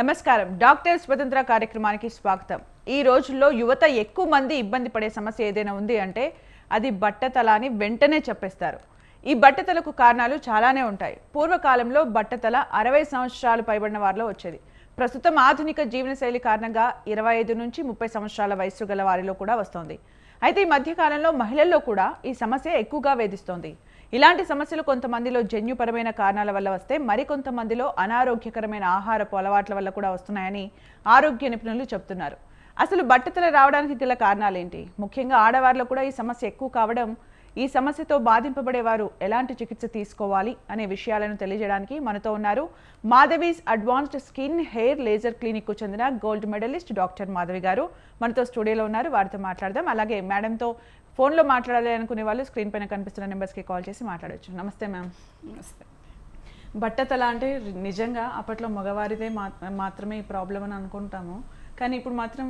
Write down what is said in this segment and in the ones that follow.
నమస్కారం. డాక్టర్ స్వతంత్ర కార్యక్రమానికి స్వాగతం. ఈ రోజుల్లో యువత ఎక్కువ మంది ఇబ్బంది పడే సమస్య ఏదైనా ఉంది అంటే అది బట్టతల అని వెంటనే చెప్పేస్తారు. ఈ బట్టతలకు కారణాలు చాలానే ఉంటాయి. పూర్వకాలంలో బట్టతల 60 సంవత్సరాలు పైబడిన వారిలో వచ్చేది. ప్రస్తుతం ఆధునిక జీవనశైలి కారణంగా 25 నుంచి 30 సంవత్సరాల వయసు గల వారిలో కూడా వస్తోంది. అయితే ఈ మధ్యకాలంలో మహిళల్లో కూడా ఈ సమస్య ఎక్కువగా వేధిస్తోంది. ఇలాంటి సమస్యలు కొంతమందిలో జన్యుపరమైన కారణాల వల్ల వస్తే మరికొంతమందిలో అనారోగ్యకరమైన ఆహారపు అలవాట్ల వల్ల కూడా వస్తున్నాయని ఆరోగ్య నిపుణులు చెబుతున్నారు. అసలు బట్టతల రావడానికి గల కారణాలేంటి? ముఖ్యంగా ఆడవారిలో కూడా ఈ సమస్య ఎక్కువ కావడం, ఈ సమస్యతో బాధింపబడేవారు ఎలాంటి చికిత్స తీసుకోవాలి అనే విషయాలను తెలియజేయడానికి మనతో ఉన్నారు Madhavi's advanced skin hair laser clinic కు చెందిన గోల్డ్ మెడలిస్ట్ డాక్టర్ మాధవి గారు మనతో స్టూడియోలో ఉన్నారు. వారితో మాట్లాడదాం. అలాగే మేడంతో ఫోన్లో మాట్లాడాలి అనుకునే వాళ్ళు స్క్రీన్ పైన కనిపిస్తున్న నెంబర్స్కి కాల్ చేసి మాట్లాడవచ్చు. నమస్తే మ్యామ్. నమస్తే. బట్టతల అంటే నిజంగా అప్పట్లో మగవారిదే మాత్రమే ఈ ప్రాబ్లం అని అనుకుంటాము, కానీ ఇప్పుడు మాత్రం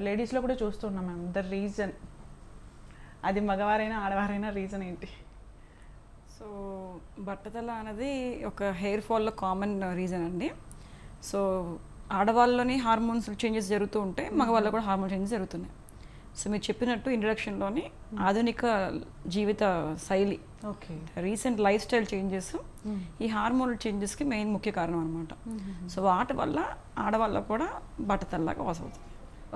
లేడీస్లో కూడా చూస్తున్నాం మ్యామ్. ద రీజన్ అది మగవారైనా ఆడవారైనా రీజన్ ఏంటి? సో బట్టతల అనేది ఒక హెయిర్ ఫాల్లో కామన్ రీజన్ అండి. సో ఆడవాళ్ళలోని హార్మోన్స్ చేంజెస్ జరుగుతూ ఉంటాయి, మగవాళ్ళలో కూడా హార్మోన్ చేంజెస్ జరుగుతున్నాయి. సో మీరు చెప్పినట్టు ఇంట్రడక్షన్లోని ఆధునిక జీవిత శైలి, okay, recent life style changes ఈ హార్మోనల్ చేంజెస్కి మెయిన్ ముఖ్య కారణం అనమాట. సో వాటి వల్ల ఆడవాళ్ళ కూడా బట్టతలలాగా అవుతుంది.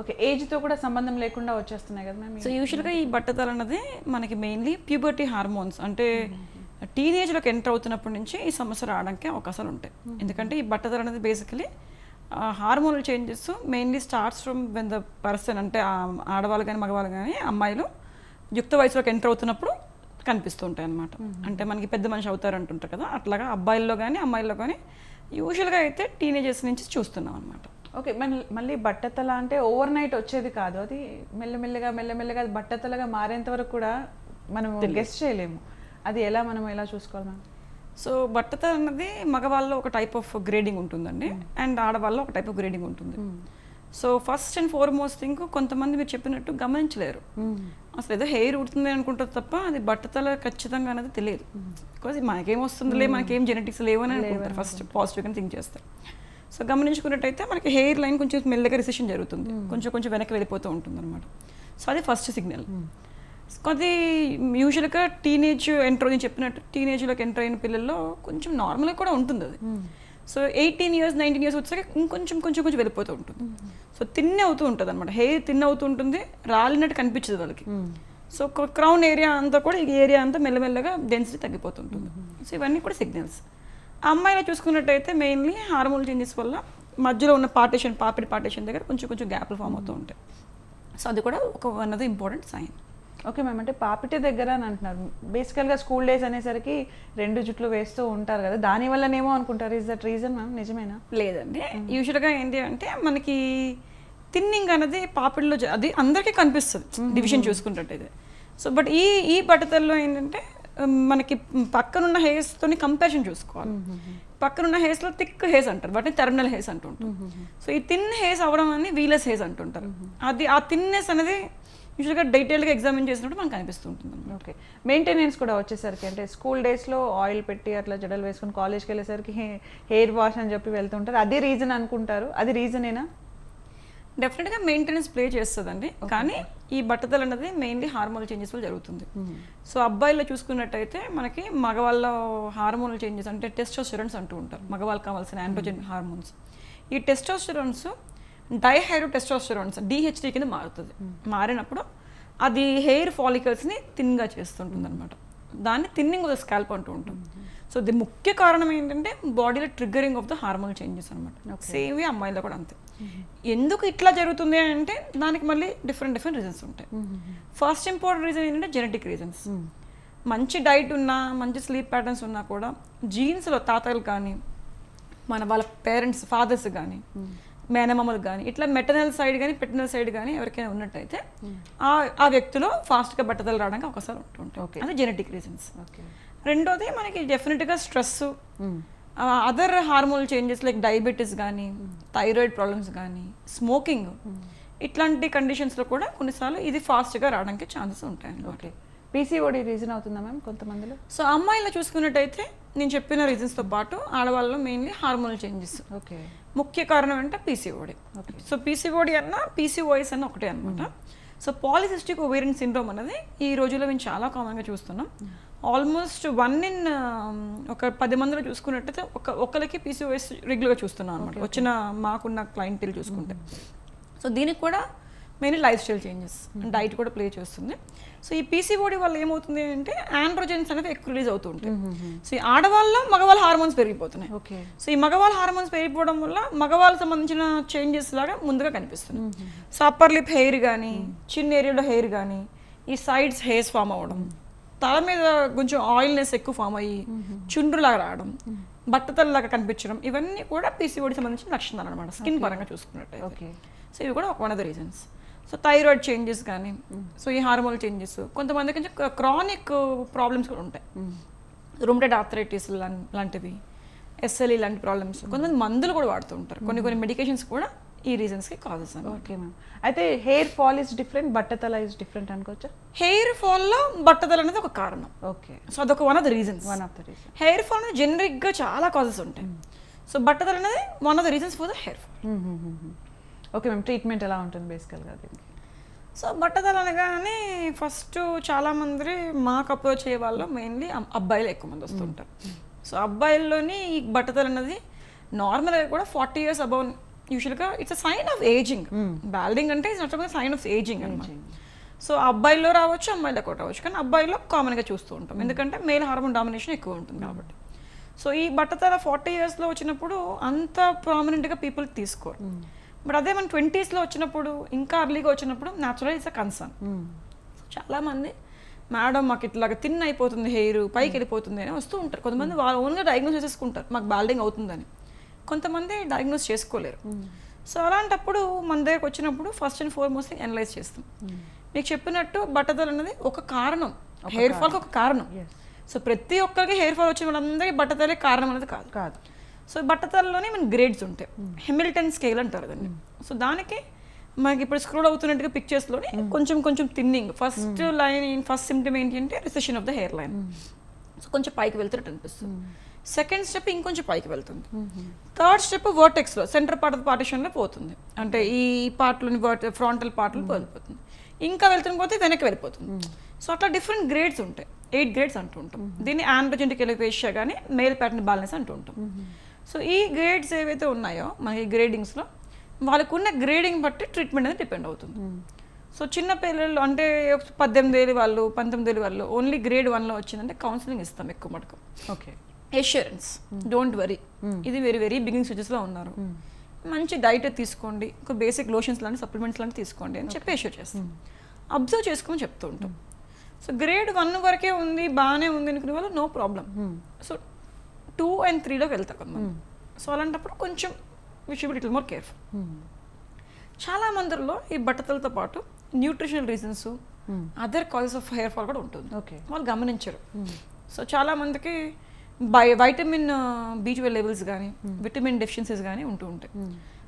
ఓకే, ఏజ్తో కూడా సంబంధం లేకుండా వచ్చేస్తున్నాయి కదా మ్యామ్. సో యూజువల్గా ఈ బట్టతల అనేది మనకి మెయిన్లీ ప్యూబర్టీ హార్మోన్స్ అంటే టీనేజ్లోకి ఎంటర్ అవుతున్నప్పటి నుంచి ఈ సమస్య రావడానికి అవకాశాలు ఉంటాయి. ఎందుకంటే ఈ బట్టతల అనేది basically hormonal changes mainly starts from when the person, అంటే ఆడవాళ్ళు కానీ మగవాళ్ళు కానీ అమ్మాయిలు యుక్త వయసులోకి ఎంటర్ అవుతున్నప్పుడు కనిపిస్తూ ఉంటాయి అన్నమాట. అంటే మనకి పెద్ద మనిషి అవుతారు అంటుంటారు కదా, అట్లాగా అబ్బాయిల్లో కానీ అమ్మాయిల్లో కానీ యూజువల్గా అయితే టీనేజర్స్ నుంచి చూస్తున్నాం అనమాట. ఓకే, మళ్ళీ బట్టతల అంటే ఓవర్ నైట్ వచ్చేది కాదు, అది మెల్లమెల్లగా అది బట్టతలగా మారేంత వరకు కూడా మనం గెస్ చేయలేము. అది మనం ఎలా చూసుకోవాలి మ్యామ్? సో బట్టతల అన్నది మగవాళ్ళలో ఒక టైప్ ఆఫ్ గ్రేడింగ్ ఉంటుందండి, అండ్ ఆడవాళ్ళలో ఒక టైప్ ఆఫ్ గ్రేడింగ్ ఉంటుంది. So first and foremost thing, కొంతమంది మీరు చెప్పినట్టు గమనించలేరు, అసలు ఏదో హెయిర్ ఉడుతుంది అనుకుంటారు తప్ప అది బట్టతల ఖచ్చితంగా అనేది తెలియదు. బికాజ్ మనకేం వస్తుందిలే, మనకేం జెనెటిక్స్ లేవని అనుకుంటారు, ఫస్ట్ పాజిటివ్గా థింక్ చేస్తారు. సో గమనించుకున్నట్టయితే మనకి హెయిర్ లైన్ కొంచెం మెల్లగా రిసెషన్ జరుగుతుంది, కొంచెం వెనక్కి వెళ్ళిపోతూ ఉంటుంది అనమాట. సో అది ఫస్ట్ సిగ్నల్. అది యూజువల్గా టీనేజ్ ఎంటర్ అని చెప్పినట్టు టీనేజ్లోకి ఎంటర్ అయిన పిల్లల్లో కొంచెం నార్మల్గా కూడా ఉంటుంది అది. సో 18 years 19 years వచ్చాక కొంచెం వెళ్ళిపోతూ ఉంటుంది. సో తిన్నే అవుతూ ఉంటుంది అనమాట, హెయిర్ తిన్ అవుతూ ఉంటుంది, రాలినట్టు కనిపించదు వాళ్ళకి. సో క్రౌన్ ఏరియా అంతా కూడా ఈ ఏరియా అంతా మెల్లమెల్లగా డెన్సిటీ తగ్గిపోతుంటుంది. సో ఇవన్నీ కూడా సిగ్నల్స్. అమ్మాయిలో చూసుకున్నట్టయితే మెయిన్లీ హార్మోన్ చేంజెస్ వల్ల మధ్యలో ఉన్న పాపిడి పార్టీషన్ దగ్గర కొంచెం గ్యాప్లు ఫామ్ అవుతూ ఉంటాయి. సో అది కూడా one of the important sign. Okay ma'am, అంటే పాపిటి దగ్గర అని అంటున్నారు. బేసికల్గా స్కూల్ డేస్ అనేసరికి 2 జుట్లు వేస్తూ ఉంటారు కదా, దానివల్లనేమో అనుకుంటారు. Is that reason ma'am? నిజమేనా? లేదండి, యూజువల్గా ఏంటి అంటే మనకి థిన్నింగ్ అనేది పాపిడిలో అది అందరికీ కనిపిస్తుంది డివిజన్ చూసుకున్నట్టయితే. సో బట్ ఈ బట్టతల్లో ఏంటంటే మనకి పక్కనున్న హెయిర్స్తో కంపారిజన్ చూసుకోవాలి. పక్కనున్న హెయిర్స్లో థిక్ హెయిర్స్ అంటారు, వాటిని టెర్మినల్ హెయిర్స్ అంటుంటారు. సో ఈ థిన్ హెయిర్స్ అవ్వడం అని వీలెస్ హెయిర్స్ అంటుంటారు. అది ఆ థిన్నెస్ అనేది యూజువల్గా డీటెయిల్గా ఎగ్జామిన్ చేసినప్పుడు మనకు కనిపిస్తూ ఉంటుంది. ఓకే, మెయింటెనెన్స్ కూడా వచ్చేసరికి అంటే స్కూల్ డేస్లో ఆయిల్ పెట్టి అట్లా జడలు వేసుకుని కాలేజ్కి వెళ్ళేసరికి హెయిర్ వాష్ అని చెప్పి వెళ్తుంటారు, అది రీజన్ అనుకుంటారు. అది రీజనేనా? డెఫినెట్గా మెయింటెనెన్స్ ప్లే చేస్తుందండి, కానీ ఈ బట్టతల అనేది మెయిన్లీ హార్మోనల్ చేంజెస్ వల్ల జరుగుతుంది. సో అబ్బాయిల్లో చూసుకున్నట్టయితే మనకి మగవాళ్ళ హార్మోనల్ చేంజెస్ అంటే టెస్టోస్టెరాన్స్ అంటూ ఉంటారు, మగవాళ్ళకి కావాల్సిన ఆండ్రోజెన్ హార్మోన్స్. ఈ టెస్టోస్టెరాన్స్ డైహైడ్రో టెస్టోస్టెరాన్స్ DHT కింద మారుతుంది. మారినప్పుడు అది హెయిర్ ఫాలికల్స్ని థిన్గా చేస్తుంటుంది అనమాట. దాన్ని థిన్నింగ్ ఆఫ్ ద స్కాల్ప్ అంటూ ఉంటుంది. సో ఇది ముఖ్య కారణం ఏంటంటే బాడీలో triggering of the hormonal changes అనమాట. సేమ్ అమ్మాయిలో కూడా అంతే. ఎందుకు ఇట్లా జరుగుతుంది అంటే దానికి మళ్ళీ డిఫరెంట్ రీజన్స్ ఉంటాయి. ఫస్ట్ ఇంపార్టెంట్ రీజన్ ఏంటంటే జెనెటిక్ రీజన్స్. మంచి డైట్ ఉన్నా, మంచి స్లీప్ ప్యాటర్న్స్ ఉన్నా కూడా జీన్స్లో తాతలు కానీ వాళ్ళ పేరెంట్స్ ఫాదర్స్ కానీ మేనమామలకు కానీ ఇట్లా మెటర్నల్ సైడ్ కానీ పెటర్నల్ సైడ్ కానీ ఎవరికైనా ఉన్నట్టయితే ఆ వ్యక్తిలో ఫాస్ట్గా బట్టతలు రావడానికి అవకాశాలు ఉంటుంటాయి. అది జెనెటిక్ రీజన్స్. రెండోది మనకి డెఫినెట్గా stress, other hormonal changes like diabetes కానీ, థైరాయిడ్ ప్రాబ్లమ్స్ కానీ, స్మోకింగ్, ఇట్లాంటి కండిషన్స్లో కూడా కొన్నిసార్లు ఇది ఫాస్ట్గా రావడానికి ఛాన్సెస్ ఉంటాయి. ఓకే, PCOD రీజన్ అవుతుందా మ్యామ్ కొంతమందిలో? సో అమ్మాయిలో చూసుకున్నట్టయితే నేను చెప్పిన రీజన్స్తో పాటు ఆడవాళ్ళలో మెయిన్లీ హార్మోనల్ చేంజెస్. ఓకే. ముఖ్య కారణం అంటే పీసీఓడి. సో పీసీఓడి అన్న పీసీఓఎస్ అన్న ఒకటే అనమాట. సో పాలిసిస్టిక్ ఓవేరియన్ సిండ్రోమ్ అనేది ఈ రోజుల్లో మేము చాలా కామన్గా చూస్తున్నాం. ఆల్మోస్ట్ 1 in ఒక 10 మందిలో చూసుకున్నట్టయితే ఒకరికి పీసీఓఎస్ రెగ్యులర్గా చూస్తున్నాం అనమాట, వచ్చిన మాకున్న క్లయింట్లు చూసుకుంటే. సో దీనికి కూడా main life style changes, diet కూడా ప్లే చేస్తుంది. సో ఈ పీసీఓడి వల్ల ఏమవుతుంది అంటే ఆండ్రోజెన్స్ అనేది ఎక్కువ రిలీజ్ అవుతూ ఉంటాయి. సో ఈ ఆడవాళ్ళలో మగవాళ్ళ హార్మోన్స్ పెరిగిపోతున్నాయి. ఓకే. సో ఈ మగవాళ్ళ హార్మోన్స్ పెరిగిపోవడం వల్ల మగవాళ్ళకి సంబంధించిన చేంజెస్ లాగా ముందుగా కనిపిస్తుంది. సో అప్పర్ లిప్ హెయిర్ కానీ, చిన్న ఏరియాలో హెయిర్ కానీ, ఈ సైడ్స్ హెయిర్స్ ఫామ్ అవ్వడం, తల మీద కొంచెం ఆయిల్నెస్ ఎక్కువ ఫామ్ అయ్యి చుండ్రులాగా రావడం, బట్టతల్లాగా కనిపించడం, ఇవన్నీ కూడా పీసీఓడి సంబంధించిన లక్షణాలు అనమాట స్కిన్ పరంగా చూసుకున్నట్టయితే. ఓకే. సో ఇవి కూడా one of the reasons. So thyroid changes కానీ, సో ఈ హార్మోనల్ చేంజెస్, కొంతమందికి కొంచెం క్రానిక్ ప్రాబ్లమ్స్ కూడా ఉంటాయి, రూమటైడ్ ఆర్థరైటిస్ లాంటివి, ఎస్ఎల్ఈ లాంటి ప్రాబ్లమ్స్. కొంతమంది మందులు కూడా వాడుతూ ఉంటారు, కొన్ని మెడికేషన్స్ కూడా ఈ రీజన్స్కి కాజెస్ అన్నమాట. Okay ma'am. అయితే హెయిర్ ఫాల్ ఇస్ డిఫరెంట్, బట్టతల ఇస్ డిఫరెంట్ అనుకోవచ్చా? హెయిర్ ఫాల్లో బట్టతల అనేది ఒక కారణం. ఓకే. సో అదొక one of the reasons. Hair fall అనేది జనరిక్గా చాలా కాజెస్ ఉంటాయి. సో బట్టతల అనేది one of the reasons for the hair fall. Okay ma'am. Treatment ఎలా ఉంటుంది బేసికల్గా దీనికి? సో బట్టతల అనగానే ఫస్ట్ చాలామంది మాకు అప్రోచ్ అయ్యే వాళ్ళు మెయిన్లీ అబ్బాయిలు ఎక్కువ మంది వస్తుంటారు. సో అబ్బాయిల్లోని ఈ బట్టతల అనేది నార్మల్గా కూడా 40 years అబౌవ్ యూజువల్గా it's a sign of ageing. Balding అంటే it's not sign of ageing అనమాట. సో అబ్బాయిల్లో రావచ్చు, అమ్మాయిలో కూడా రావచ్చు, కానీ అబ్బాయిలో కామన్గా చూస్తూ ఉంటాం, ఎందుకంటే మేల్ హార్మోన్ డామినేషన్ ఎక్కువ ఉంటుంది కాబట్టి. సో ఈ బట్టతల 40 yearsలో వచ్చినప్పుడు అంత ప్రామినెంట్గా పీపుల్ తీసుకోరు. బట్ అదే మన 20s వచ్చినప్పుడు, ఇంకా అర్లీగా వచ్చినప్పుడు న్యాచురల్ ఇట్స్ అ కన్సర్న్. చాలామంది మేడం మాకు ఇట్లాగా థిన్ అయిపోతుంది, హెయిర్ పైకి వెళ్ళిపోతుంది అని వస్తూ ఉంటారు. కొంతమంది వాళ్ళు ఓన్గా డయాగ్నోస్ చేసేసుకుంటారు మాకు బాల్డింగ్ అవుతుందని, కొంతమంది డయాగ్నోస్ చేసుకోలేరు. సో అలాంటప్పుడు మన దగ్గరకు వచ్చినప్పుడు ఫస్ట్ అండ్ ఫార్మోస్ట్ అనలైజ్ చేస్తాం. మీకు చెప్పినట్టు బట్టతల అనేది ఒక కారణం, హెయిర్ ఫాల్కి ఒక కారణం. సో ప్రతి ఒక్కరికి హెయిర్ ఫాల్ వచ్చిన వాళ్ళందరికీ బట్టతలే కారణం అనేది కాదు. సో బట్టతలలోనే మన గ్రేడ్స్ ఉంటాయి, హెమిల్టన్ స్కేల్ అంటారు దాన్ని. సో దానికి మనకి ఇప్పుడు స్క్రోల్ అవుతున్నట్టుగా పిక్చర్స్లోనే కొంచెం కొంచెం thinning, first line, first symptom ఏంటి అంటే recession of the hair line. So కొంచెం పైకి వెళ్తున్నట్టు అనిపిస్తుంది. సెకండ్ స్టెప్ ఇంకొంచెం పైకి వెళ్తుంది. థర్డ్ స్టెప్ వర్టెక్స్లో సెంటర్ పార్ట్ ఆఫ్ పార్టిషన్లో పోతుంది, అంటే ఈ పార్ట్లోని ఫ్రంటల్ పార్ట్లో వెళ్ళిపోతుంది. ఇంకా వెళ్తున్న పోతే వెనక్కి వెళ్ళిపోతుంది. సో అట్లా డిఫరెంట్ గ్రేడ్స్ ఉంటాయి, 8 grades అంటూ ఉంటాం. దీన్ని ఆండ్రోజెనిక్ ఎలోపేషియా కానీ మేల్ ప్యాటర్న్ బ్యాలెన్స్ అంటూ ఉంటాం. సో ఈ గ్రేడ్స్ ఏవైతే ఉన్నాయో మనకి గ్రేడింగ్స్లో వాళ్ళకు ఉన్న గ్రేడింగ్ బట్టి ట్రీట్మెంట్ అనేది డిపెండ్ అవుతుంది. సో చిన్న పిల్లలు అంటే 18 ఏళ్ళ వాళ్ళు, 19 ఏళ్ళ వాళ్ళు ఓన్లీ గ్రేడ్ 1లో వచ్చిందంటే కౌన్సిలింగ్ ఇస్తాం ఎక్కువ మటుకు. ఓకే. ఎష్యూరెన్స్, డోంట్ వరీ, ఇది వెరీ బిగినింగ్ స్టేజెస్లో ఉన్నారు, మంచి డైట్ తీసుకోండి, ఒక బేసిక్ లోషన్స్ లాంటి సప్లిమెంట్స్ లాంటి తీసుకోండి అని చెప్పి ఎష్యూర్ చేస్తాం. అబ్జర్వ్ చేసుకోమని చెప్తూ ఉంటాం. సో గ్రేడ్ 1 వరకే ఉంది, బాగానే ఉంది అనుకునే వాళ్ళు నో ప్రాబ్లం. సో 2 and 3లోకి వెళ్తారు కొంతమంది. సో అలాంటప్పుడు కొంచెం we should be little more careful. చాలా మందిలో ఈ బట్టతలతో పాటు nutritional reasons, other causes of hair fall కూడా ఉంటుంది, వాళ్ళు గమనించరు. సో చాలా మందికి వైటమిన్ B12 లెవెల్స్ కానీ, విటమిన్ డెఫిషియన్సీస్ కానీ ఉంటూ ఉంటాయి.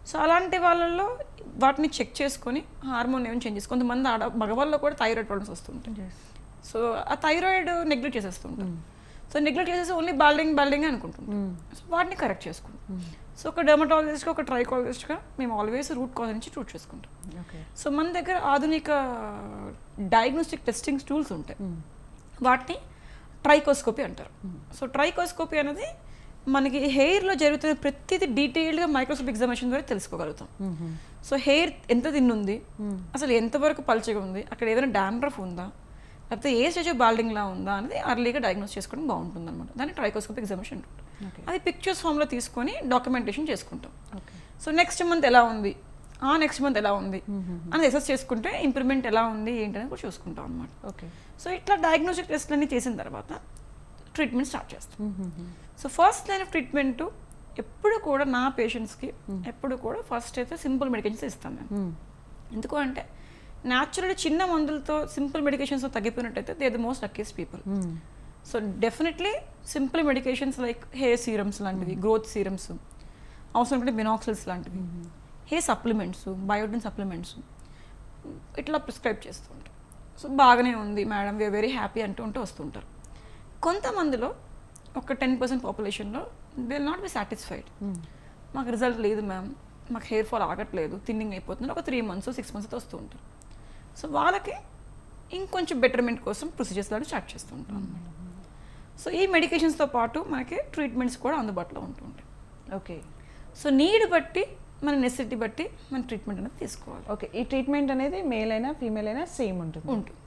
సో అలాంటి వాళ్ళల్లో వాటిని చెక్ చేసుకొని హార్మోన్ ఏమైనా చేంజెస్, కొంతమంది మగవాళ్ళలో కూడా థైరాయిడ్ ప్రాబ్లమ్స్ వస్తుంటాయి. సో ఆ థైరాయిడ్ నెగ్లెక్ట్ చేసేస్తుంటారు. సో నెగ్లెక్ట్ చేసేసి ఓన్లీ బాల్డింగ్ అనుకుంటుంటాం. సో వాటిని కరెక్ట్ చేసుకుంటాం. సో ఒక డెర్మటాలజిస్ట్గా, ఒక ట్రైకాలజిస్ట్గా మేము ఆల్వేస్ రూట్ కాజ్ నుంచి ట్రీట్ చేసుకుంటాం. సో మన దగ్గర ఆధునిక డయాగ్నోస్టిక్ టెస్టింగ్ టూల్స్ ఉంటాయి, వాటిని ట్రైకోస్కోపీ అంటారు. సో ట్రైకోస్కోపీ అనేది మనకి హెయిర్లో జరుగుతున్న ప్రతిదీ డీటెయిల్డ్గా మైక్రోస్కోప్ ఎగ్జామినేషన్ ద్వారా తెలుసుకోగలుగుతాం. సో హెయిర్ ఎంత తిన్నుంది, అసలు ఎంతవరకు పల్చగా ఉంది, అక్కడ ఏదైనా డాండ్రఫ్ ఉందా, లేకపోతే ఏ స్టేజ్ ఆఫ్ బాల్డింగ్లా ఉందా అనేది అర్లీగా డయాగ్నోస్ చేసుకోవడం బాగుంటుంది అనమాట. దాన్ని ట్రైకోస్కోప్ ఎగ్జామినేషన్ ఉంటుంది. అది పిక్చర్స్ ఫామ్లో తీసుకొని డాక్యుమెంటేషన్ చేసుకుంటాం. సో నెక్స్ట్ మంత్ ఎలా ఉంది, నెక్స్ట్ మంత్ ఎలా ఉంది అని అసెస్ చేసుకుంటే ఇంప్రూవ్మెంట్ ఎలా ఉంది ఏంటనేది కూడా చూసుకుంటాం అనమాట. ఓకే. సో ఇట్లా డయాగ్నోస్టిక్ టెస్ట్లన్నీ చేసిన తర్వాత ట్రీట్మెంట్ స్టార్ట్ చేస్తాం. So first line of treatment ఎప్పుడు కూడా నా పేషెంట్స్కి ఎప్పుడు కూడా ఫస్ట్ అయితే సింపుల్ మెడికేషన్స్ ఇస్తాను నేను. ఎందుకు అంటే న్యాచురల్ చిన్న మందులతో సింపుల్ మెడికేషన్స్తో తగ్గిపోయినట్టయితే they are the most luckiest people. So definitely simple medications like hair serums లాంటివి, గ్రోత్ సీరమ్స్, అవసరం అంటే మినాక్సిల్స్ లాంటివి, హెయిర్ సప్లిమెంట్స్, బయోటిన్ సప్లిమెంట్స్ ఇట్లా ప్రిస్క్రైబ్ చేస్తూ ఉంటారు. సో బాగానే ఉంది మేడం, వీఆర్ వెరీ హ్యాపీ అంటూ వస్తుంటారు. కొంతమందిలో ఒక 10% పాపులేషన్లో they will not be satisfied. మాకు రిజల్ట్ లేదు మ్యామ్, మాకు హెయిర్ ఫాల్ ఆగట్లేదు, థిన్నింగ్ అయిపోతుంది, ఒక 3 months 6 months వస్తూ ఉంటారు. సో వాళ్ళకి ఇంకొంచెం బెటర్మెంట్ కోసం ప్రొసీజర్స్ లాంటి స్టార్ట్ చేస్తూ ఉంటాం అనమాట. సో ఈ మెడికేషన్స్తో పాటు మనకి ట్రీట్మెంట్స్ కూడా అందుబాటులో ఉంటుంటాయి. ఓకే. సో నీడ్ బట్టి మన నెసెసిటీ బట్టి మన ట్రీట్మెంట్ అనేది తీసుకోవాలి. ఓకే. ఈ ట్రీట్మెంట్ అనేది మేల్ అయినా ఫీమేల్ అయినా సేమ్ ఉంటుంది? ఉంటుంది.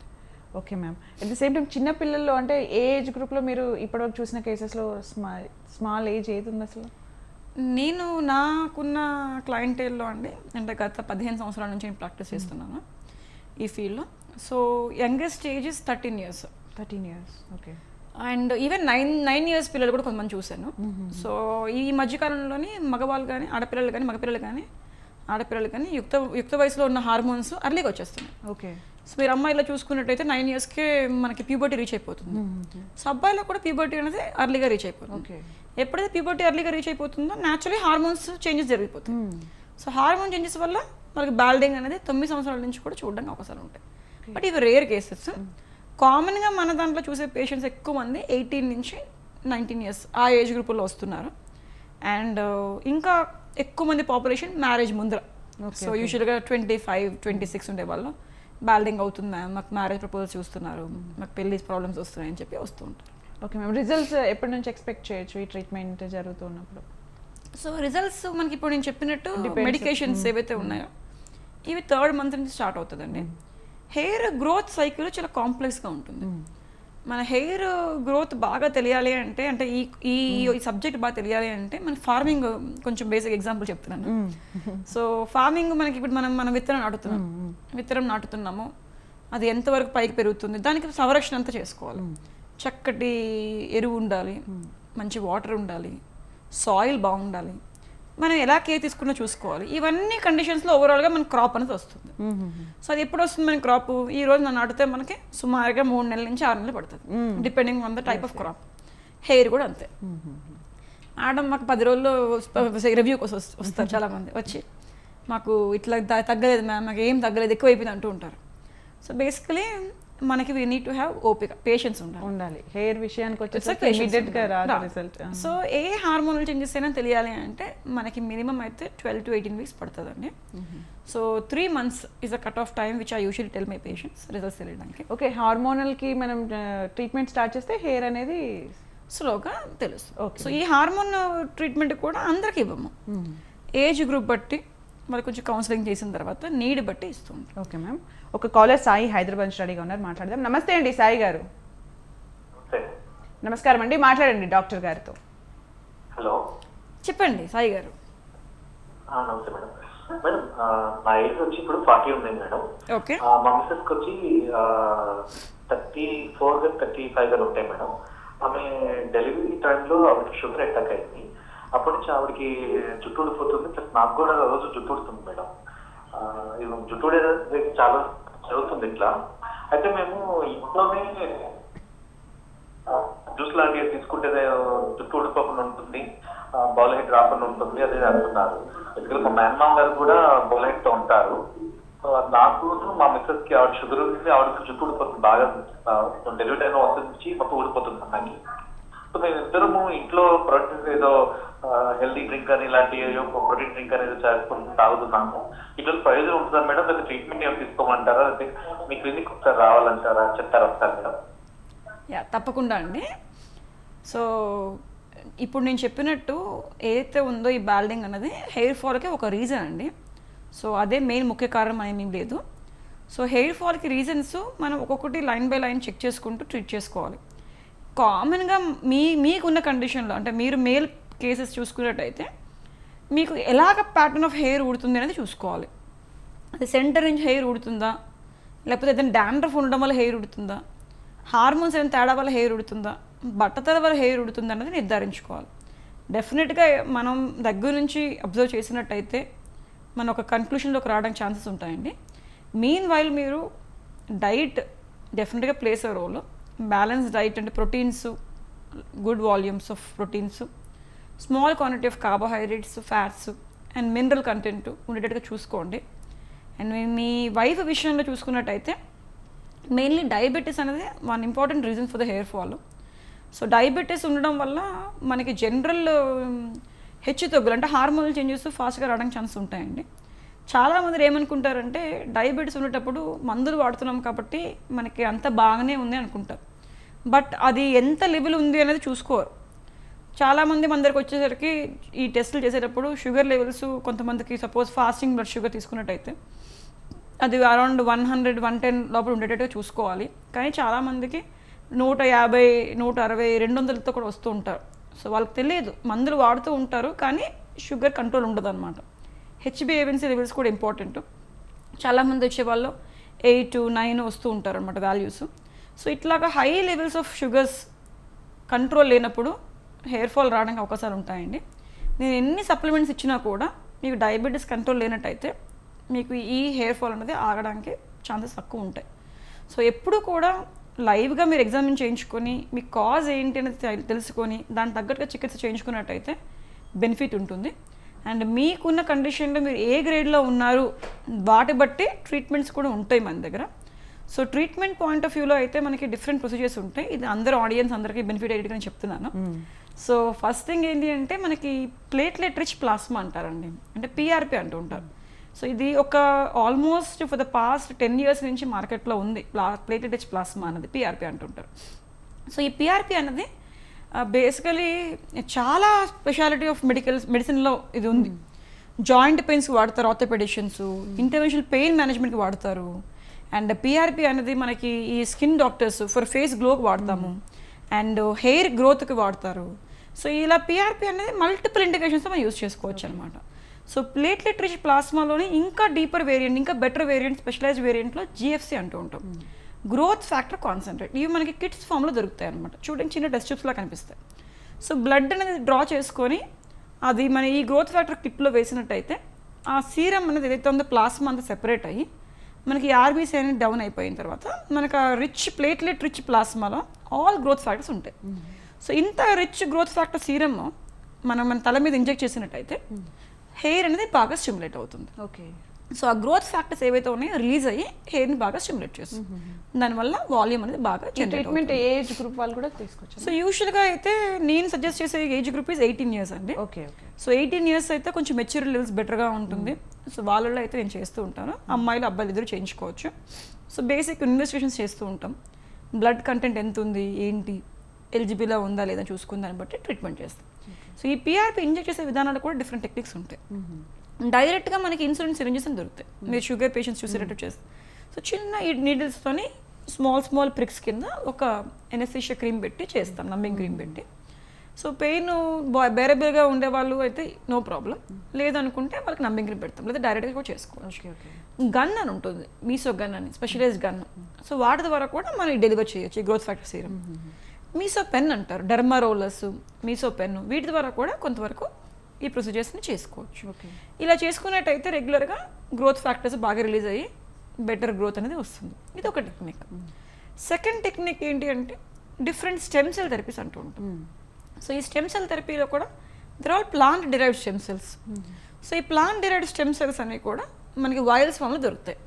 Okay ma'am. At the same time చిన్న పిల్లల్లో అంటే ఏ ఏజ్ గ్రూప్లో మీరు ఇప్పటివరకు చూసిన కేసెస్లో స్మాల్ ఏజ్ ఏది ఉంది అసలు? నేను నాకున్న క్లయింటేల్లో అండి, అంటే గత 15 సంవత్సరాల నుంచి నేను ప్రాక్టీస్ చేస్తున్నాను ఈ ఫీల్డ్లో. So youngest age is 13 years. 13 years. Okay. And even 9 years పిల్లలు కూడా కొంతమంది చూశాను. సో ఈ మధ్యకాలంలోని మగవాళ్ళు కానీ ఆడపిల్లలు కానీ మగపిల్లలు కానీ ఆడపిల్లలు కానీ యుక్త వయసులో ఉన్న హార్మోన్స్ అర్లీగా వచ్చేస్తున్నాయి. ఓకే. సో మీరు అమ్మాయిలో చూసుకున్నట్టయితే 9 yearsకే మనకి ప్యూబర్టీ రీచ్ అయిపోతుంది. సో అబ్బాయిలో కూడా ప్యూబర్టీ అనేది అర్లీగా రీచ్ అయిపోతుంది. ఓకే. ఎప్పుడైతే ప్యూబర్టీ అర్లీగా రీచ్ అయిపోతుందో న్యాచురలీ హార్మోన్స్ చేంజెస్ జరిగిపోతాయి. సో హార్మోన్ చేంజెస్ వల్ల మనకి బాల్డింగ్ అనేది 9 సంవత్సరాల నుంచి కూడా చూడడానికి అవకాశాలు ఉంటాయి. బట్ ఇవి రేర్ కేసెస్. కామన్గా మన దాంట్లో చూసే పేషెంట్స్ ఎక్కువ మంది 18 నుంచి 19 years ఆ ఏజ్ గ్రూపుల్లో వస్తున్నారు. అండ్ ఇంకా ఎక్కువ మంది పాపులేషన్ మ్యారేజ్ ముందర. సో యూజువల్గా 25, 26 ఉండే వాళ్ళు బాల్డింగ్ అవుతుంది మ్యామ్, మాకు మ్యారేజ్ ప్రపోజల్ చూస్తున్నారు, మాకు పెళ్లి ప్రాబ్లమ్స్ వస్తున్నాయి అని చెప్పి వస్తూ ఉంటారు. Okay ma'am. రిజల్ట్స్ ఎప్పటి నుంచి ఎక్స్పెక్ట్ చేయొచ్చు ఈ ట్రీట్మెంట్ జరుగుతున్నప్పుడు? సో రిజల్ట్స్ మనకి ఇప్పుడు నేను చెప్పినట్టు మెడికేషన్స్ ఏవైతే ఉన్నాయో ఇవి 3rd month నుంచి స్టార్ట్ అవుతుందండి. హెయిర్ గ్రోత్ సైకిల్ చాలా కాంప్లెక్స్గా ఉంటుంది. మన హెయిర్ గ్రోత్ బాగా తెలియాలి అంటే ఈ ఈ సబ్జెక్ట్ బాగా తెలియాలి అంటే మన ఫార్మింగ్ కొంచెం బేసిక్ ఎగ్జాంపుల్ చెప్తున్నాను. సో ఫార్మింగ్ మనకి ఇప్పుడు మనం విత్తనం నాటుతున్నాము, అది ఎంతవరకు పైకి పెరుగుతుంది, దానికి సంరక్షణ అంతా చేసుకోవాలి. చక్కటి ఎరువు ఉండాలి, మంచి వాటర్ ఉండాలి, సాయిల్ బాగుండాలి, మనం ఎలా కేర్ తీసుకున్నా చూసుకోవాలి. ఇవన్నీ కండిషన్స్లో ఓవరాల్గా మన క్రాప్ అనేది వస్తుంది. సో అది ఎప్పుడు వస్తుంది మన క్రాప్? ఈ రోజు నన్ను నాటితే మనకి సుమారుగా 3 నెలల నుంచి 6 నెలలు పడుతుంది, depending on the type of crop. Hair కూడా అంతే. మేడం మాకు 10 రోజుల్లో రివ్యూ కోసం వస్తారు చాలామంది వచ్చి, మాకు ఇట్లా తగ్గలేదు మ్యామ్, మాకు ఏం తగ్గలేదు, ఎక్కువ అయిపోయింది అంటూ ఉంటారు. సో బేసికలీ మనకి వీ నీడ్ టు హ్యావ్ ఓపిక, పేషెన్స్ ఉండాలి. హెయిర్ విషయానికి వచ్చేసరికి ఇమిడియట్గా రాదు రిజల్ట్. సో ఏ హార్మోనల్ చేంజెస్ అయినా తెలియాలి అంటే మనకి మినిమం అయితే 12 to 18 weeks పడుతుందండి. So 3 months is a cut off time which I usually tell my patients results తెలియడానికి. ఓకే. హార్మోనల్కి మనం ట్రీట్మెంట్ స్టార్ట్ చేస్తే హెయిర్ అనేది స్లోగా తెలుస్తుంది. సో ఈ హార్మోన్ ట్రీట్మెంట్ కూడా అందరికి ఇవ్వము, ఏజ్ గ్రూప్ బట్టి వాళ్ళకి కొంచెం కౌన్సిలింగ్ చేసిన తర్వాత నీడ్ బట్టి ఇస్తుంది. Okay ma'am. ఒక కాలర్ సాయి హైదరాబాద్ స్టడీగా ఉన్నారు, మాట్లాడదాం. నమస్తే అండి సాయి గారు. నమస్కారం అండి, మాట్లాడండి డాక్టర్ గారితో. హలో, చెప్పండి సాయి గారు. నమస్తే మేడం. మేడం నా ఏజ్ వచ్చి ఇప్పుడు 40 ఉంది మేడం. ఓకే. మా మిస్సెస్కి వచ్చి 34 35 ఉంటాయి మేడం. ఆమె డెలివరీ టైంలో ఆవిడకి షుగర్ అటాక్ అయింది. అప్పటి నుంచి ఆవిడకి జుట్టు ఊడిపోతుంది, ప్లస్ నాకు కూడా రోజు జుట్టు ఊడుతుంది మేడం. జుట్టు ఊడేది చాలా జరుగుతుంది ఇట్లా. అయితే మేము ఇంట్లోనే జ్యూస్ లాంటివి తీసుకుంటే జుట్టు ఊడిపోకుండా ఉంటుంది, బౌల్ హెడ్ రాకుండా ఉంటుంది అది అంటున్నారు. ఎందుకంటే మా మేనమామ గారు కూడా బౌల్ హెడ్ తో ఉంటారు. నాకు మా మిస్సెస్ కి ఆవిడ షుగర్ ఉంది, ఆవిడకి జుట్టు ఊడిపోతుంది బాగా. డెలివరీ టైంలో వస్తుంది మొత్తం ఊడిపోతుంది అన్నకి. సో మేము ఇద్దరము ఇంట్లో ప్రోటీన్ ఏదో హెల్దీ డ్రింక్ అని ఇలాంటి ప్రోటీన్ డ్రింక్ అనేది చేసుకుంటూ తాగుతున్నాము. ఇట్లా ప్రయోజనం ఉంటుందా మేడం? లేదా ట్రీట్మెంట్ ఏమైనా తీసుకోమంటారా, లేకపోతే మీ క్లినిక్ ఒకసారి రావాలంటారా, చెప్తారా ఒకసారి మేడం? యా, తప్పకుండా అండి. సో ఇప్పుడు నేను చెప్పినట్టు ఏదైతే ఉందో ఈ బాల్డింగ్ అన్నది హెయిర్ ఫాల్కి ఒక రీజన్ అండి. సో అదే మెయిన్ ముఖ్య కారణం ఏమీ లేదు. సో హెయిర్ ఫాల్కి రీజన్స్ మనం ఒక్కొక్కటి లైన్ బై లైన్ చెక్ చేసుకుంటూ ట్రీట్ చేసుకోవాలి. కామన్గా మీకున్న కండిషన్లో అంటే మీరు మేల్ కేసెస్ చూసుకున్నట్టయితే మీకు ఎలాగ ప్యాటర్న్ ఆఫ్ హెయిర్ ఊడుతుంది అనేది చూసుకోవాలి. అది సెంటర్ నుంచి హెయిర్ ఊడుతుందా, లేకపోతే ఏదైనా డాండ్రఫ్ ఉండడం వల్ల హెయిర్ ఊడుతుందా, హార్మోన్స్ ఏదైనా తేడా వల్ల హెయిర్ ఊడుతుందా, బట్టతల వల్ల హెయిర్ ఊడుతుందా అనేది నిర్ధారించుకోవాలి. డెఫినెట్గా మనం దగ్గర నుంచి అబ్జర్వ్ చేసినట్టయితే మనం ఒక కన్క్లూషన్లోకి రావడానికి ఛాన్సెస్ ఉంటాయండి. మీన్ వైల్ మీరు డైట్ డెఫినెట్గా plays a role. Balance diet అంటే proteins, good volumes of proteins, small quantity of carbohydrates, fats and mineral content ఉండేటట్టుగా చూసుకోండి. అండ్ మీ వైఫ్ విషయంలో చూసుకున్నట్టయితే మెయిన్లీ డయాబెటీస్ అనేది one important reason for the hair fall. So diabetes ఉండడం వల్ల మనకి జనరల్ హెచ్చుతగ్గులు అంటే హార్మోనల్ చేంజెస్ ఫాస్ట్గా రావడానికి ఛాన్స్ ఉంటాయండి. చాలామంది ఏమనుకుంటారంటే డయాబెటీస్ ఉండేటప్పుడు మందులు వాడుతున్నాం కాబట్టి మనకి అంత బాగానే ఉంది అనుకుంటారు. బట్ అది ఎంత లెవెల్ ఉంది అనేది చూసుకోరు. చాలామంది మన దగ్గరికి వచ్చేసరికి ఈ టెస్టులు చేసేటప్పుడు షుగర్ లెవెల్స్ కొంతమందికి సపోజ్ ఫాస్టింగ్ బ్లడ్ షుగర్ తీసుకున్నట్టయితే అది అరౌండ్ 100, 110 లోపల ఉండేటట్టుగా చూసుకోవాలి. కానీ చాలామందికి 150, 160, 200తో కూడా వస్తూ ఉంటారు. సో వాళ్ళకి తెలియదు, మందులు వాడుతూ ఉంటారు కానీ షుగర్ కంట్రోల్ ఉండదు అనమాట. హెచ్బిఏవన్సీ లెవెల్స్ కూడా ఇంపార్టెంట్. చాలామంది వచ్చేవాళ్ళు 8, 9 వస్తూ ఉంటారు అనమాట వాల్యూస్. సో ఇట్లాగా high levels of sugars control లేనప్పుడు హెయిర్ ఫాల్ రావడానికి అవకాశాలు ఉంటాయండి. నేను ఎన్ని సప్లిమెంట్స్ ఇచ్చినా కూడా మీకు డయాబెటీస్ కంట్రోల్ లేనట్టయితే మీకు ఈ హెయిర్ ఫాల్ అనేది ఆగడానికి ఛాన్సెస్ తక్కువ ఉంటాయి. సో ఎప్పుడు కూడా లైవ్గా మీరు ఎగ్జామిన్ చేయించుకొని మీ కాజ్ ఏంటి అనేది తెలుసుకొని దాని తగ్గట్టుగా చికిత్స చేయించుకున్నట్టయితే బెనిఫిట్ ఉంటుంది. అండ్ మీకున్న కండిషన్లో మీరు ఏ గ్రేడ్లో ఉన్నారు వాటి బట్టి ట్రీట్మెంట్స్ కూడా ఉంటాయి మన దగ్గర. సో ట్రీట్మెంట్ పాయింట్ ఆఫ్ వ్యూలో అయితే మనకి డిఫరెంట్ ప్రొసీజర్స్ ఉంటాయి. ఇది అందరూ ఆడియన్స్ అందరికీ బెనిఫిట్ అయ్యేట్టుగా నేను చెప్తున్నాను. సో ఫస్ట్ థింగ్ ఏంటి అంటే మనకి ప్లేట్లెట్ రిచ్ ప్లాస్మా అంటారండి, అంటే పిఆర్పి అంటూ ఉంటారు. సో ఇది ఒక almost for the past 10 years నుంచి మార్కెట్లో ఉంది ప్లేటెడ్ రిచ్ ప్లాస్మా అన్నది పిఆర్పి అంటుంటారు. సో ఈ పిఆర్పి అన్నది బేసికలీ చాలా స్పెషాలిటీ ఆఫ్ మెడిసిన్లో ఇది ఉంది. జాయింట్ పెయిన్స్కి వాడతారు ఆర్థోపెడిషియన్స్, ఇంటర్వెన్షనల్ పెయిన్ మేనేజ్మెంట్కి వాడతారు. అండ్ పిఆర్పి అనేది మనకి ఈ స్కిన్ డాక్టర్స్ ఫర్ ఫేస్ గ్లోకి వాడతాము, అండ్ హెయిర్ గ్రోత్కి వాడతారు. సో ఇలా పిఆర్పి అనేది మల్టిపుల్ ఇండికేషన్స్తో మనం యూజ్ చేసుకోవచ్చు అనమాట. సో ప్లేట్లెట్ రిచ్ ప్లాస్మాలోని ఇంకా డీపర్ వేరియంట్, ఇంకా బెటర్ వేరియంట్, స్పెషలైజ్డ్ వేరియంట్లో జిఎఫ్సి అంటూ ఉంటాం, గ్రోత్ ఫ్యాక్టర్ కాన్సన్ట్రేట్. ఇవి మనకి కిట్స్ ఫామ్లో దొరుకుతాయి అనమాట. చూడండి చిన్న టెస్ట్ ట్యూబ్స్లా కనిపిస్తాయి. సో బ్లడ్ అనేది డ్రా చేసుకొని అది మన ఈ గ్రోత్ ఫ్యాక్టర్ కిట్లో వేసినట్టయితే ఆ సీరం అనేది ఏదైతే ఉందో ప్లాస్మా అంతా సెపరేట్ అయ్యి మనకి ఆర్బీసీ అనేది డౌన్ అయిపోయిన తర్వాత మనకు ఆ ప్లేట్లెట్ రిచ్ ప్లాస్మాలో ఆల్ గ్రోత్ ఫ్యాక్టర్స్ ఉంటాయి. సో ఇంత రిచ్ గ్రోత్ ఫ్యాక్టర్ సీరమ్ మన తల మీద ఇంజెక్ట్ చేసినట్టయితే హెయిర్ అనేది బాగా స్టిమ్యులేట్ అవుతుంది. ఓకే. సో ఆ గ్రోత్ ఫ్యాక్టర్స్ ఏవైతే ఉన్నాయో రిలీజ్ అయ్యి హెయిర్ని బాగా స్టిమ్యులేట్ చేస్తుంది. దానివల్ల వాల్యూమ్ అనేది బాగా ట్రీట్మెంట్ ఏజ్ గ్రూప్ వాళ్ళు కూడా తీసుకోవచ్చు. సో యూజువల్గా అయితే నేను సజెస్ట్ చేసే ఏజ్ గ్రూప్ ఈజ్ 18 years అండి. Okay okay. సో 18 years అయితే కొంచెం మెచ్యూరిటీ లెవెల్స్ బెటర్గా ఉంటుంది. సో వాళ్ళలో అయితే నేను చేస్తూ ఉంటాను. అమ్మాయిలు అబ్బాయిలు ఇద్దరు చేయించుకోవచ్చు. సో బేసిక్ ఇన్వెస్టిగేషన్స్ చేస్తూ ఉంటాం. బ్లడ్ కంటెంట్ ఎంత ఉంది, ఏంటి, ఎలిజిబుల్గా ఉందా లేదా చూసుకుని దాన్ని బట్టి ట్రీట్మెంట్ చేస్తాం. సో ఈ పిఆర్పి ఇంజెక్ట్ చేసే విధానాలు కూడా డిఫరెంట్ టెక్నిక్స్ ఉంటాయి. డైరెక్ట్గా మనకి ఇన్సులిన్ సిరింజెస్ అని దొరుకుతాయి, మీరు షుగర్ పేషెంట్స్ చూసేటట్టు చేస్తారు. సో చిన్న ఈ నీడిల్స్తోని స్మాల్ ప్రిక్స్ కింద ఒక ఎనెస్థీషియా క్రీమ్ పెట్టి చేస్తాం, నమ్మింగ్ క్రీమ్ పెట్టి. సో పెయిన్ బేరబేగా ఉండే వాళ్ళు అయితే నో ప్రాబ్లం, లేదనుకుంటే వాళ్ళకి నమ్మింగ్ క్రీమ్ పెడతాం, లేదా డైరెక్ట్గా కూడా చేసుకోవచ్చు. గన్ అని ఉంటుంది, మీసో గన్ అని, స్పెషలైజ్డ్ గన్. సో వాటి ద్వారా కూడా మనం డెలివర్ చేయొచ్చు ఈ గ్రోత్ ఫ్యాక్టర్ సీరం. మీసో పెన్ అంటారు, డర్మా రోలర్స్, మీసో పెన్, వీటి ద్వారా కూడా కొంతవరకు ఈ ప్రొసీజర్స్ని చేసుకోవచ్చు. ఇలా చేసుకున్నట్టయితే రెగ్యులర్గా గ్రోత్ ఫ్యాక్టర్స్ బాగా రిలీజ్ అయ్యి బెటర్ గ్రోత్ అనేది వస్తుంది. ఇది ఒక టెక్నిక్. సెకండ్ టెక్నిక్ ఏంటి అంటే డిఫరెంట్ స్టెమ్ సెల్ థెరపీస్ అంటూ ఉంటాం. సో ఈ స్టెమ్ సెల్ థెరపీలో కూడా they're all plant derived stem cells. So ఈ ప్లాంట్ డిరైవ్డ్ స్టెమ్ సెల్స్ అనేవి కూడా మనకి వైరస్ ఫామ్లో దొరుకుతాయి.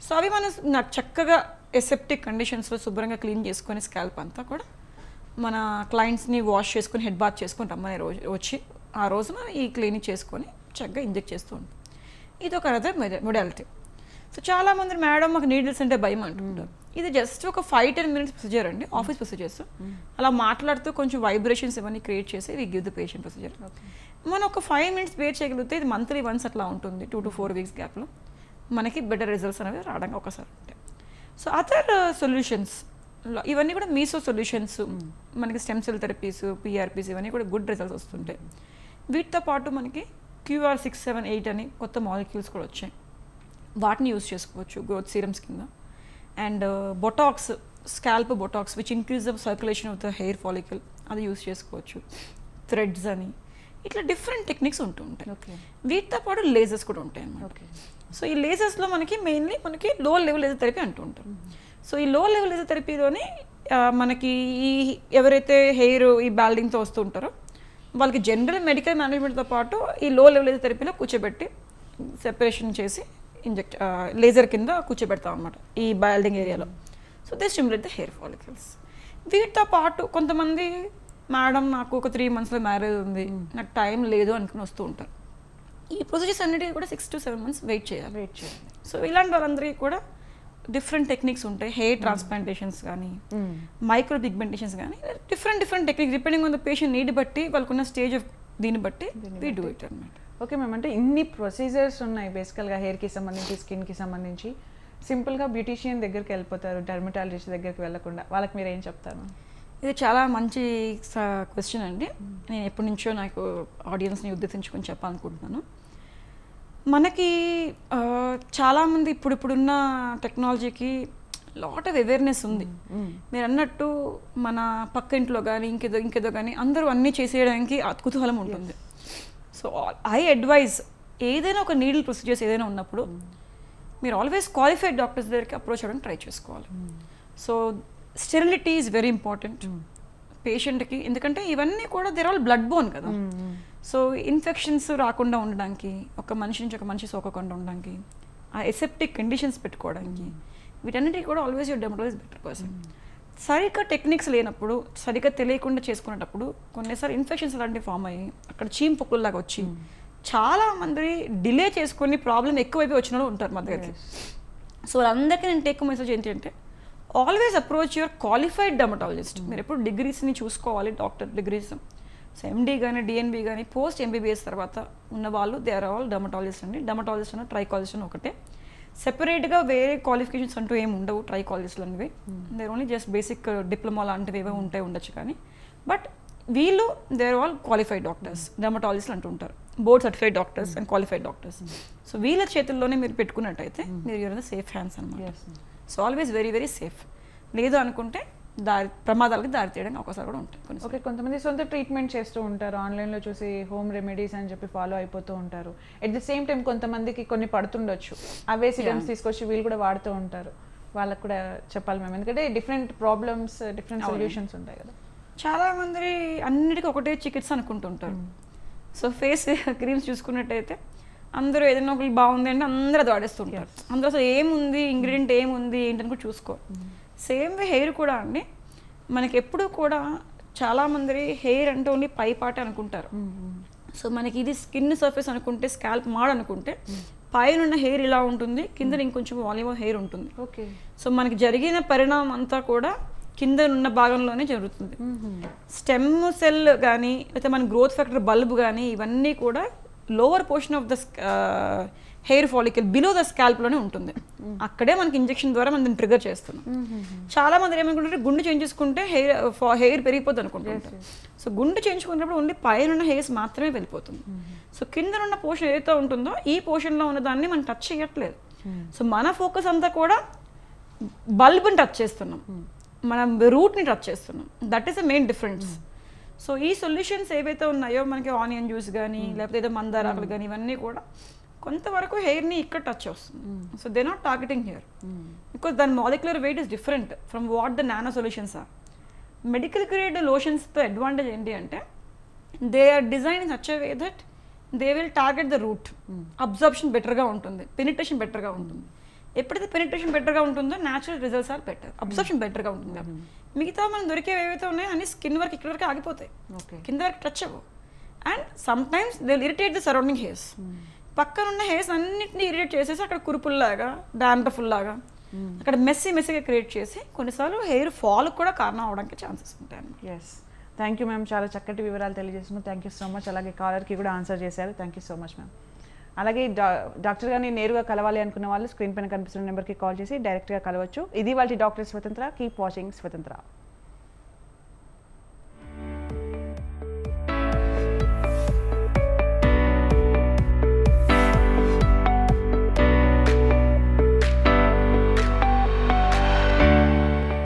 సో అవి నాకు చక్కగా ఎసెప్టిక్ కండిషన్స్లో శుభ్రంగా క్లీన్ చేసుకొని స్కాల్ప్ అంతా కూడా మన క్లయింట్స్ని వాష్ చేసుకొని హెడ్ బాత్ చేసుకొని రమ్మనే రోజు వచ్చి ఆ రోజున ఈ క్లీనింగ్ చేసుకొని చక్కగా ఇంజెక్ట్ చేస్తూ ఉంటాం. ఇది ఒక అదర్ మొడాలిటీ. సో చాలామంది మేడం మాకు నీడిల్స్ అంటే భయం అంటుంటారు. ఇది జస్ట్ ఒక 5-10 minutes ప్రొసీజర్ అండి, ఆఫీస్ ప్రొసీజర్స్. అలా మాట్లాడుతూ కొంచెం వైబ్రేషన్స్ ఇవన్నీ క్రియేట్ చేసి we give the patient procedure. మనం ఒక 5 minutes వేట్ చేయగలిగితే ఇది monthly once అట్లా ఉంటుంది, 2 to 4 weeks గ్యాప్లో మనకి బెటర్ రిజల్ట్స్ అనేవి రావడానికి ఒకసారి ఉంటాయి. సో అదర్ సొల్యూషన్స్ ఇవన్నీ కూడా మీసో సొల్యూషన్స్, మనకి స్టెమ్ సెల్ థెరపీస్, పిఆర్పీస్, ఇవన్నీ కూడా గుడ్ రిజల్ట్స్ వస్తుంటాయి. వీటితో పాటు మనకి QR6, 7, 8 అని కొత్త మాలిక్యూల్స్ కూడా వచ్చాయి, వాటిని యూజ్ చేసుకోవచ్చు గ్రోత్ సీరమ్స్ కింద. And Botox, scalp Botox which increase the circulation of the hair follicle, అది యూజ్ చేసుకోవచ్చు. థ్రెడ్స్ అని ఇట్లా డిఫరెంట్ టెక్నిక్స్ ఉంటూ ఉంటాయి. వీటితో పాటు లేజర్స్ కూడా ఉంటాయి అన్నమాట. సో ఈ లేజర్స్లో మనకి మెయిన్లీ మనకి లో లెవెల్ లేజర్ థెరపీ అంటూ ఉంటారు. సో ఈ లో లెవెల్ లేజర్ థెరపీలోని మనకి ఈ ఎవరైతే హెయిర్ ఈ బాల్డింగ్తో వస్తూ ఉంటారో వాళ్ళకి జనరల్ మెడికల్ మేనేజ్మెంట్తో పాటు ఈ లో లెవెల్ లేజర్ థెరపీలో కూర్చోబెట్టి సెపరేషన్ చేసి లేజర్ కింద కూర్చోబెడతాం అనమాట ఈ బాల్డింగ్ ఏరియాలో. So they stimulate the hair follicles. వీటితో పాటు కొంతమంది మేడం నాకు ఒక 3 monthsలో మ్యారేజ్ ఉంది, నాకు టైం లేదు అనుకుని వస్తూ ఉంటారు. ఈ ప్రొసీజర్స్ అన్నిటికీ కూడా 6 to 7 months వెయిట్ చేయాలి. సో ఇలాంటి వాళ్ళందరికీ కూడా డిఫరెంట్ టెక్నిక్స్ ఉంటాయి. హెయిర్ ట్రాన్స్ప్లాంటేషన్స్ కానీ, మైక్రో పిగ్మెంటేషన్స్ కానీ, different techniques depending on the patient need బట్టి, వాళ్ళకున్న స్టేజ్ ఆఫ్ దీన్ని బట్టి వీ డూ ఇట్ అనమాట. ఓకే మ్యామ్, అంటే ఇన్ని ప్రొసీజర్స్ ఉన్నాయి బేసికల్గా హెయిర్కి సంబంధించి, స్కిన్కి సంబంధించి. సింపుల్గా బ్యూటీషియన్ దగ్గరికి వెళ్ళిపోతారు, డెర్మటాలజిస్ట్ దగ్గరికి వెళ్ళకుండా. వాళ్ళకి మీరు ఏం చెప్తారు? ఇది చాలా మంచి క్వశ్చన్ అండి. నేను ఎప్పటి నుంచో నాకు ఆడియన్స్ని ఉద్దేశించుకొని చెప్పాలనుకుంటున్నాను. మనకి చాలామంది ఇప్పుడున్న టెక్నాలజీకి లాట్ ఆఫ్ అవేర్నెస్ ఉంది. మీరు అన్నట్టు మన పక్క ఇంట్లో కానీ ఇంకేదో కానీ అందరూ అన్నీ చేసేయడానికి కుతూహలం ఉంటుంది. సో ఐ అడ్వైజ్ ఏదైనా ఒక నీడిల్ ప్రొసీజర్స్ ఏదైనా ఉన్నప్పుడు మీరు ఆల్వేస్ క్వాలిఫైడ్ డాక్టర్స్ దగ్గరికి అప్రోచ్ అవ్వడానికి ట్రై చేసుకోవాలి. So sterility is very important పేషెంట్కి, ఎందుకంటే ఇవన్నీ కూడా దేర్ ఆల్ బ్లడ్ బోన్ కదా. సో ఇన్ఫెక్షన్స్ రాకుండా ఉండడానికి, ఒక మనిషి నుంచి ఒక మనిషి సోకకుండా ఉండడానికి, ఆ ఎసెప్టిక్ కండిషన్స్ పెట్టుకోవడానికి, వీటన్నిటికీ కూడా always your dermatologist better person. సరిగ్గా టెక్నిక్స్ లేనప్పుడు, సరిగ్గా తెలియకుండా చేసుకునేటప్పుడు కొన్నిసార్లు ఇన్ఫెక్షన్స్ అలాంటివి ఫామ్ అయ్యి అక్కడ చీమ్ పొక్కుల్లాగా వచ్చి చాలా మంది డిలే చేసుకొని ప్రాబ్లం ఎక్కువైపోయి వచ్చిన వాళ్ళు ఉంటారు మా దగ్గరికి. సో వాళ్ళందరికీ నేను టేక్ మెసేజ్ ఏంటి అంటే, always approach your qualified dermatologist. మీరు ఎప్పుడు డిగ్రీస్ని చూసుకోవాలి, డాక్టర్ డిగ్రీస్. సో ఎండి కానీ, డిఎన్బి కానీ, పోస్ట్ ఎంబీబీఎస్ తర్వాత ఉన్న వాళ్ళు దే ఆర్ ఆల్ డెర్మటాలజిస్ట్ అండి. డెర్మటాలజిస్ట్ అన్న ట్రైకాలజిస్ట్ అని ఒకటే, సెపరేట్గా వేరే క్వాలిఫికేషన్స్ అంటూ ఏమి ఉండవు ట్రైకాలజిస్టులు అనేవి. There only just basic diploma లాంటివి ఏవో ఉండొచ్చు కానీ, బట్ వీళ్ళు they are all qualified doctors, డెర్మటాలజిస్టులు అంటూ ఉంటారు. Board certified doctors and qualified doctors. So వీళ్ళ చేతుల్లోనే మీరు పెట్టుకున్నట్టయితే మీరు యూర్ ద సేఫ్ హ్యాండ్స్ అనమాట. So always very safe. లేదు అనుకుంటే ప్రమాదాలకి దారి తీయడానికి అవకాశాలు కూడా ఉంటాయి. ఓకే, కొంతమంది సొంత ట్రీట్మెంట్ చేస్తూ ఉంటారు, ఆన్లైన్లో చూసి హోమ్ రెమెడీస్ అని చెప్పి ఫాలో అయిపోతూ ఉంటారు. ఎట్ ది సేమ్ టైం కొంతమందికి కొన్ని పడుతుండొచ్చు, అవే సిరమ్స్ తీసుకొచ్చి వీళ్ళు కూడా వాడుతూ ఉంటారు. వాళ్ళకు కూడా చెప్పాలి మేము, ఎందుకంటే డిఫరెంట్ ప్రాబ్లమ్స్, డిఫరెంట్ సొల్యూషన్స్ ఉంటాయి కదా. చాలా మంది అన్నిటికీ ఒకటే చికిత్స అనుకుంటుంటారు. సో ఫేస్ క్రీమ్స్ చూసుకున్నట్టయితే అందరూ ఏదైనా ఒకటి బాగుంది అంటే అందరూ అది వాడేస్తుంటారు. అందులో అసలు ఏముంది, ఇంగ్రీడియంట్ ఏముంది ఏంటని కూడా చూసుకో. సేమ్ వే హెయిర్ కూడా అండి, మనకి ఎప్పుడు కూడా చాలామంది హెయిర్ అంటే ఓన్లీ పై పాటే అనుకుంటారు. సో మనకి ఇది స్కిన్ సర్ఫేస్ అనుకుంటే, స్కాల్ప్ మాడ్ అనుకుంటే, పైన ఉన్న హెయిర్ ఇలా ఉంటుంది, కింద ఇంకొంచెం వాల్యూమ్ హెయిర్ ఉంటుంది. ఓకే, సో మనకి జరిగిన పరిణామం అంతా కూడా కింద ఉన్న భాగంలోనే జరుగుతుంది. స్టెమ్ సెల్ కానీ, లేకపోతే మన గ్రోత్ ఫ్యాక్టర్ బల్బ్ కానీ, ఇవన్నీ కూడా lower portion of the hair follicle below the స్కాల్ప్లోనే ఉంటుంది. అక్కడే మనకి ఇంజెక్షన్ ద్వారా మనం దీన్ని ట్రిగర్ చేస్తున్నాం. చాలా మంది ఏమనుకుంటారు, గుండు చేయించుకుంటే హెయిర్ పెరిగిపోద్ది అనుకుంటుంటారు. సో గుండు చేయించుకున్నప్పుడు ఓన్లీ పైన ఉన్న హెయిర్స్ మాత్రమే వెళ్ళిపోతుంది. సో కింద ఉన్న పోర్షన్ ఏదైతే ఉంటుందో ఈ పోర్షన్లో ఉన్న దాన్ని మనం టచ్ చేయట్లేదు. సో మన ఫోకస్ అంతా కూడా బల్బ్ని టచ్ చేస్తున్నాం, మనం రూట్ని టచ్ చేస్తున్నాం. That is the main difference. So ఈ సొల్యూషన్స్ ఏవైతే ఉన్నాయో మనకి ఆనియన్ జ్యూస్ కానీ, లేకపోతే ఏదో మందారాకులు కానీ, ఇవన్నీ కూడా కొంతవరకు హెయిర్ని ఇక్కడ టచ్ వస్తుంది. So they not targeting here because దాని molecular weight is different from what the nano solutions are. Medical grade లోషన్స్తో అడ్వాంటేజ్ ఏంటి అంటే, they are design in such a way that they will target the root. Absorption బెటర్గా ఉంటుంది, penetration బెటర్గా ఉంటుంది. ఎప్పుడైతే penetration బెటర్గా ఉంటుందో natural results are better, absorption బెటర్గా ఉంటుంది. మిగతా మనం దొరికేవి ఏవైతే ఉన్నాయో అన్ని స్కిన్ వరకు ఇక్కడ వరకు ఆగిపోతాయి, కింద వరకు టచ్ అవ్వవు. And some times they will irritate the surrounding hairs. పక్కన ఉన్న హెయిర్స్ అన్నింటినీ ఇరిటేట్ చేసేసి అక్కడ కురుపుల్లాగా, డాండ్రఫుల్లాగా అక్కడ మెస్సీగా క్రియేట్ చేసి కొన్నిసార్లు హెయిర్ ఫాల్ కూడా కారణం అవడానికి ఛాన్సెస్ ఉంటాయి అన్నమాట. ఎస్, థ్యాంక్ యూ మ్యామ్, చాలా చక్కటి వివరాలు తెలియజేస్తున్నాం. Thank you so much. అలాగే కాలర్కి కూడా ఆన్సర్ చేశారు. Thank you so much ma'am. అలాగే డాక్టర్ గారిని నేరుగా కలవాలి అనుకున్న వాళ్ళు స్క్రీన్ పైన కనిపిస్తున్న నెంబర్కి కాల్ చేసి డైరెక్ట్గా కలవచ్చు. ఇది వాళ్ళ డాక్టర్ స్వతంత్ర. కీప్ వాచింగ్ స్వతంత్ర.